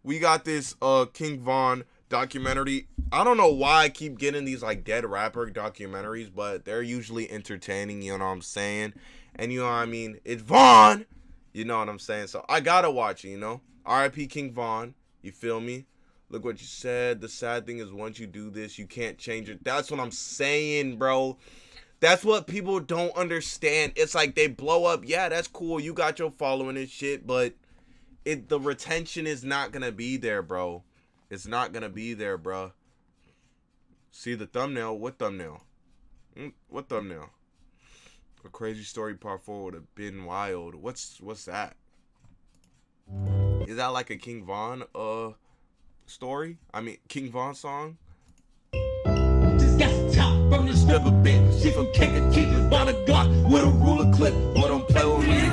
we got this King Von documentary. I don't know why I keep getting these like dead rapper documentaries, but they're usually entertaining, you know what I'm saying? And you know what I mean? It's Von, you know what I'm saying? So I gotta watch it, you know? R.I.P. King Von, you feel me? Look what you said. The sad thing is once you do this, you can't change it. That's what I'm saying, bro. That's what people don't understand. It's like they blow up. Yeah, that's cool. You got your following and shit, but the retention is not gonna be there, bro. It's not gonna be there, bro. See the thumbnail? What thumbnail? What thumbnail? A crazy story part 4 would have been wild. What's that? Is that like a King Von story? I mean, King Von song? Just got top from this river bitch. She from King keep it by the Glock with a ruler clip. But don't play with me.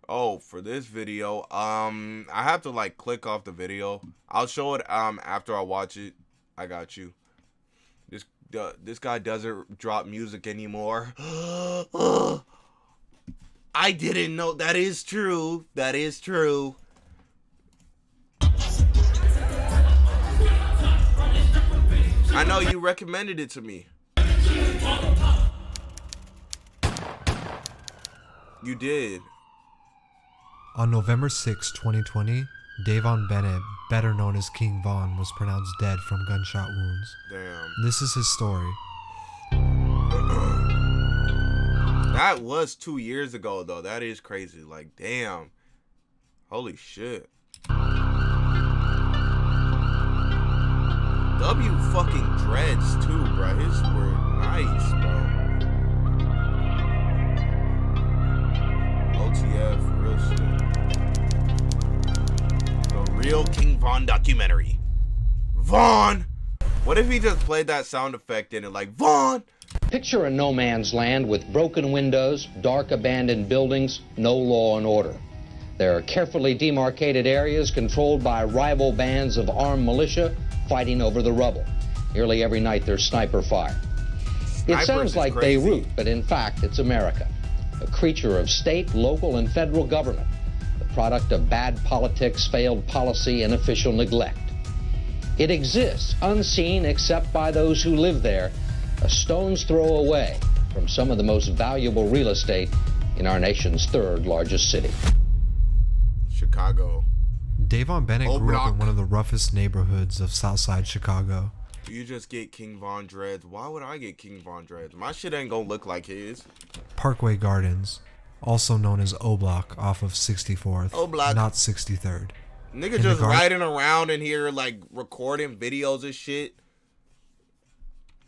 Oh, for this video, I have to like click off the video. I'll show it after I watch it. I got you. This guy doesn't drop music anymore. I didn't know. That is true. That is true. I know you recommended it to me. You did. On November 6, 2020, Davon Bennett, better known as King Von, was pronounced dead from gunshot wounds. Damn. This is his story. That was 2 years ago, though. That is crazy. Like, damn. Holy shit. W fucking dreads, too, bro. His were nice, bro. OTF, real shit. The real King Von documentary. Von! What if he just played that sound effect in it, like, Von! Picture a no man's land with broken windows, dark abandoned buildings, no law and order. There are carefully demarcated areas controlled by rival bands of armed militia fighting over the rubble. Nearly every night there's sniper fire. It sounds like Beirut, but in fact it's America. A creature of state, local, and federal government. The product of bad politics, failed policy, and official neglect. It exists, unseen except by those who live there, a stone's throw away from some of the most valuable real estate in our nation's third largest city. Chicago. Davon Bennett grew up in one of the roughest neighborhoods of Southside Chicago. You just get King Von dreads. Why would I get King Von dreads? My shit ain't gonna look like his. Parkway Gardens, also known as O Block, off of 64th, O Block, not 63rd. Nigga just riding around in here like recording videos and shit.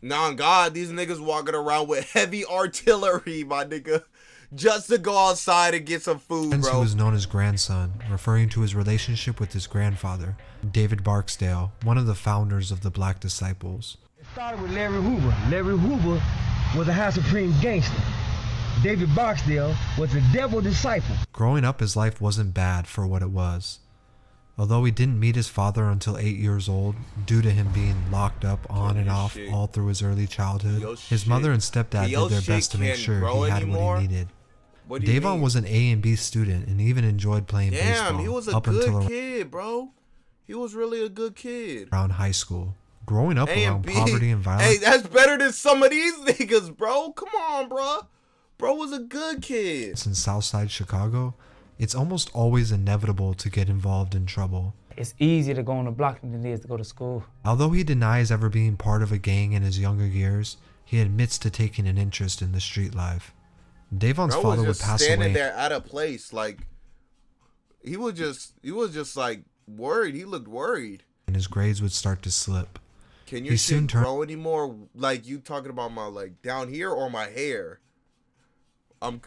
Nah, God, these niggas walking around with heavy artillery, my nigga, just to go outside and get some food, bro. He was known as grandson, referring to his relationship with his grandfather, David Barksdale, one of the founders of the Black Disciples. It started with Larry Hoover. Larry Hoover was a High Supreme gangster. David Barksdale was a devil disciple. Growing up, his life wasn't bad for what it was. Although he didn't meet his father until 8 years old, due to him being locked up on and off all through his early childhood, his mother and stepdad did their best to make sure he had what he needed. Davon was an A and B student and even enjoyed playing baseball. Damn, he was a good kid, bro. He was really a good kid. Around high school. Growing up around poverty and violence. Hey, that's better than some of these niggas, bro. Come on, bro. Bro was a good kid. In Southside Chicago, it's almost always inevitable to get involved in trouble. It's easier to go on the block than it is to go to school. Although he denies ever being part of a gang in his younger years, he admits to taking an interest in the street life. Davon's father would pass away. Standing there at a place, like he was just like worried. He looked worried. And his grades would start to slip. Can your shit grow anymore? Like you talking about my like down here or my hair?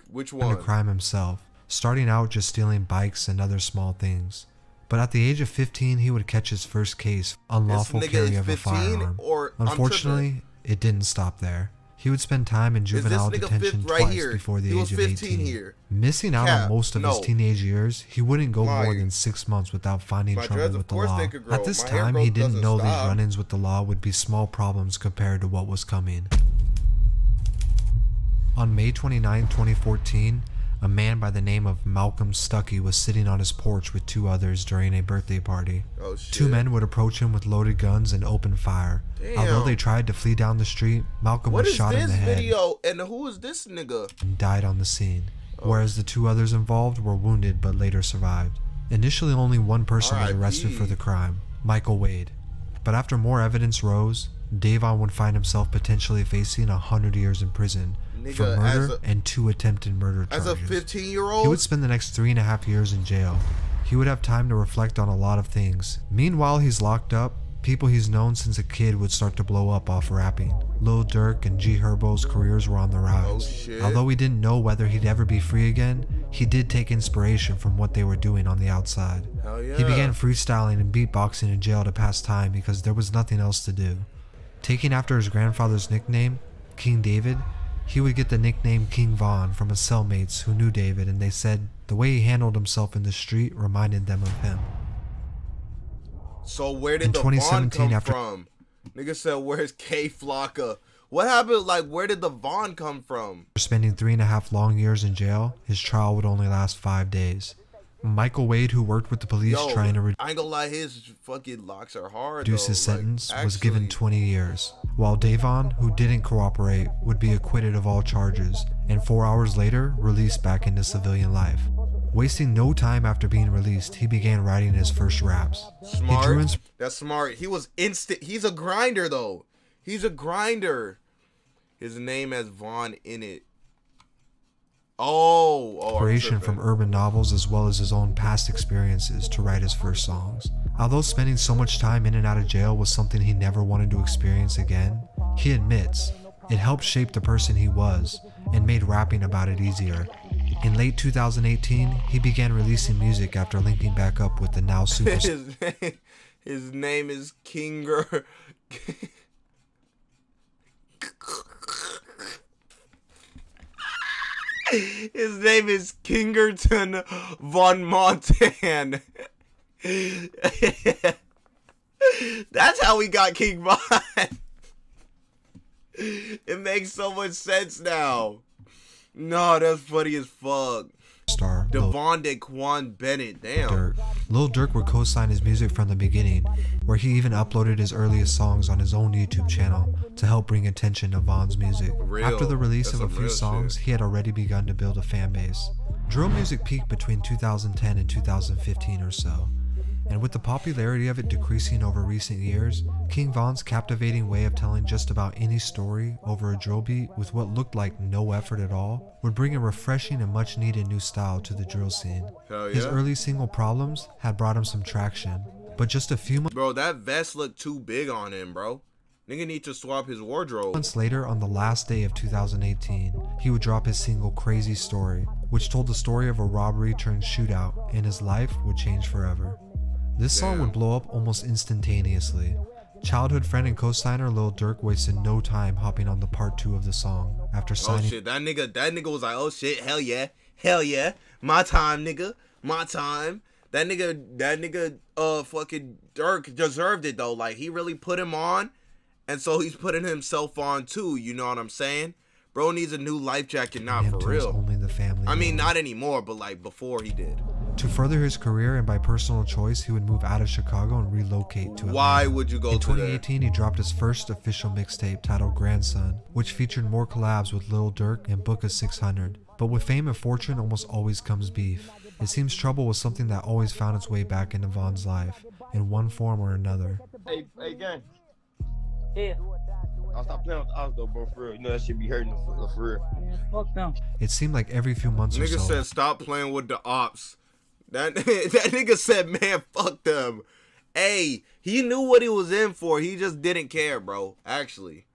Which one? To crime himself, starting out just stealing bikes and other small things. But at the age of 15, he would catch his first case, unlawful carry of a firearm. Unfortunately, it didn't stop there. He would spend time in juvenile detention twice before the age of 18. Missing out on most of his teenage years, he wouldn't go more than 6 months without finding trouble with the law. At this time, he didn't know these run-ins with the law would be small problems compared to what was coming. On May 29, 2014, a man by the name of Malcolm Stuckey was sitting on his porch with two others during a birthday party. Oh, shit. Two men would approach him with loaded guns and open fire. Damn. Although they tried to flee down the street, Malcolm was shot in the head. What is this video? And who is this nigga? And died on the scene. Whereas the two others involved were wounded but later survived. Initially, only one person was arrested for the crime, Michael Wade. But after more evidence rose, Davon would find himself potentially facing 100 years in prison for murder and 2 attempted murder charges. As a 15-year-old? He would spend the next 3.5 years in jail. He would have time to reflect on a lot of things. Meanwhile, he's locked up. People he's known since a kid would start to blow up off rapping. Lil Durk and G Herbo's careers were on the rise. Oh, shit. Although he didn't know whether he'd ever be free again, he did take inspiration from what they were doing on the outside. Hell yeah. He began freestyling and beatboxing in jail to pass time because there was nothing else to do. Taking after his grandfather's nickname, King David, he would get the nickname King Von from his cellmates who knew David, and they said the way he handled himself in the street reminded them of him. So where did the Von come from? Nigga said, where's K Flocka? What happened? Like, where did the Von come from? After spending 3.5 long years in jail, his trial would only last 5 days. Michael Wade, who worked with the police trying to I ain't gonna lie, his fucking locks are hard. reduce his sentence, was given 20 years. While Davon, who didn't cooperate, would be acquitted of all charges, and 4 hours later, released back into civilian life. Wasting no time after being released, he began writing his first raps. Smart. That's smart. He was instant. He's a grinder, though. He's a grinder. His name has Von in it. Inspiration from urban novels as well as his own past experiences to write his first songs. Although spending so much time in and out of jail was something he never wanted to experience again, he admits it helped shape the person he was and made rapping about it easier. In late 2018, he began releasing music after linking back up with the now superstar. His name is Kinger. His name is Kingerton Von Montan. That's how we got King Von. It makes so much sense now. No, that's funny as fuck. Devon Daquan Bennett, damn. Lil Durk would co-sign his music from the beginning, where he even uploaded his earliest songs on his own YouTube channel to help bring attention to Von's music. After the release of a few songs, he had already begun to build a fan base. Drill music peaked between 2010 and 2015 or so, and with the popularity of it decreasing over recent years, King Von's captivating way of telling just about any story over a drill beat with what looked like no effort at all would bring a refreshing and much needed new style to the drill scene. Hell yeah. His early single Problems had brought him some traction, but just a few months— Bro, that vest looked too big on him, bro. Nigga need to swap his wardrobe. Months later, on the last day of 2018, he would drop his single Crazy Story, which told the story of a robbery turned shootout, and his life would change forever. This song would blow up almost instantaneously. Childhood friend and co-signer Lil Durk wasted no time hopping on the part 2 of the song after signing— Oh shit, that nigga was like, oh shit, hell yeah, my time, nigga, my time. That nigga, fucking Durk deserved it though. Like, he really put him on, and so he's putting himself on too. You know what I'm saying? Bro needs a new life jacket, not for real. Only the family. I mean, not anymore, but like before he did. To further his career and by personal choice, he would move out of Chicago and relocate to Atlanta. Why would you go to In 2018, he dropped his first official mixtape titled Grandson, which featured more collabs with Lil Durk and Booka 600. But with fame and fortune almost always comes beef. It seems trouble was something that always found its way back into Von's life, in one form or another. Hey, gang. Yeah. I'll stop playing with us though, bro, for real. You know that shit be hurting for real. Man, fuck them. It seemed like every few months or so— Nigga said stop playing with the ops. That nigga said, man, fuck them. Hey, he knew what he was in for. He just didn't care, bro. Actually.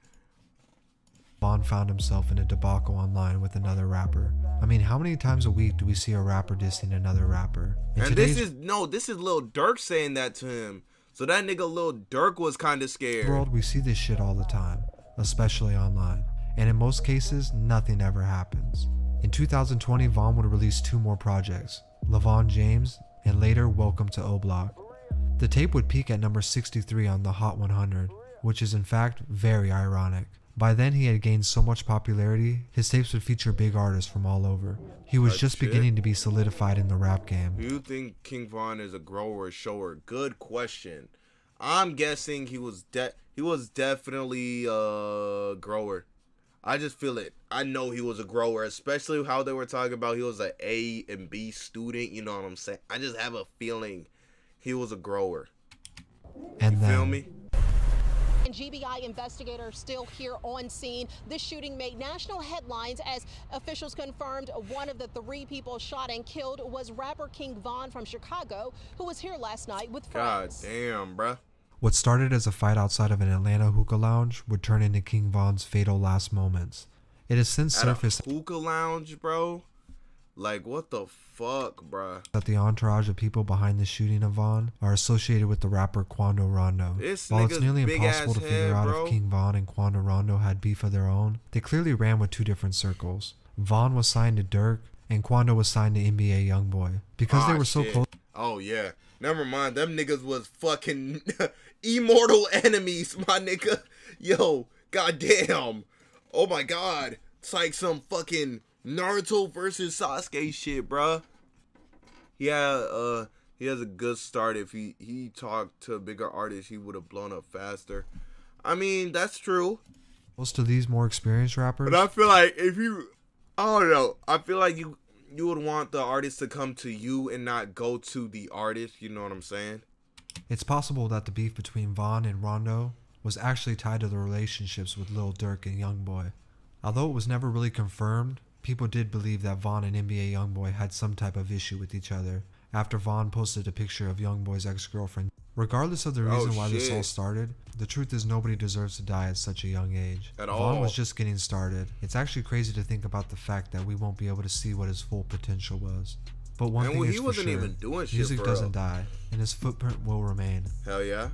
Von found himself in a debacle online with another rapper. I mean, how many times a week do we see a rapper dissing another rapper? And this is Lil Durk saying that to him. So that nigga Lil Durk was kind of scared. In the world, we see this shit all the time, especially online. And in most cases, nothing ever happens. In 2020, Von would release 2 more projects, LaVon James, and later Welcome to O Block. The tape would peak at number 63 on the Hot 100, which is in fact very ironic. By then, he had gained so much popularity, his tapes would feature big artists from all over. He was just beginning to be solidified in the rap game. Do you think King Von is a grower or shower? Good question. I'm guessing he was definitely a grower. I just feel it. I know he was a grower, especially how they were talking about he was an A and B student. You know what I'm saying? I just have a feeling he was a grower. And you feel me? And GBI investigators still here on scene. This shooting made national headlines as officials confirmed one of the 3 people shot and killed was rapper King Von from Chicago, who was here last night with friends. God damn, bruh. What started as a fight outside of an Atlanta hookah lounge would turn into King Von's fatal last moments. It has since surfaced at a hookah lounge, bro. Like, what the fuck, bruh? That the entourage of people behind the shooting of Von are associated with the rapper Quando Rondo. While it's nearly impossible to figure out if King Von and Quando Rondo had beef of their own, they clearly ran with 2 different circles. Von was signed to Dirk, and Quando was signed to NBA Youngboy. Because they were so close. Oh, yeah. Never mind. Them niggas was fucking immortal enemies, my nigga. Yo, goddamn. Oh, my God. It's like some fucking Naruto versus Sasuke shit, bruh. Yeah, he has a good start. If he talked to a bigger artist, he would have blown up faster. I mean, that's true. Most of these more experienced rappers. But I feel like if you, I don't know. I feel like you would want the artist to come to you and not go to the artist. You know what I'm saying? It's possible that the beef between Von and Rondo was actually tied to the relationships with Lil Durk and Youngboy. Although it was never really confirmed, people did believe that Von and NBA Youngboy had some type of issue with each other after Von posted a picture of Youngboy's ex-girlfriend. Regardless of the reason why this all started, the truth is nobody deserves to die at such a young age. Von was just getting started. It's actually crazy to think about the fact that we won't be able to see what his full potential was. But one thing is for sure, even doing shit, music doesn't die, and his footprint will remain. Hell yeah.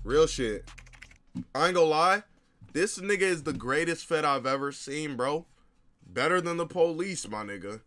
Real shit. I ain't gonna lie, this nigga is the greatest Fed I've ever seen, bro. Better than the police, my nigga.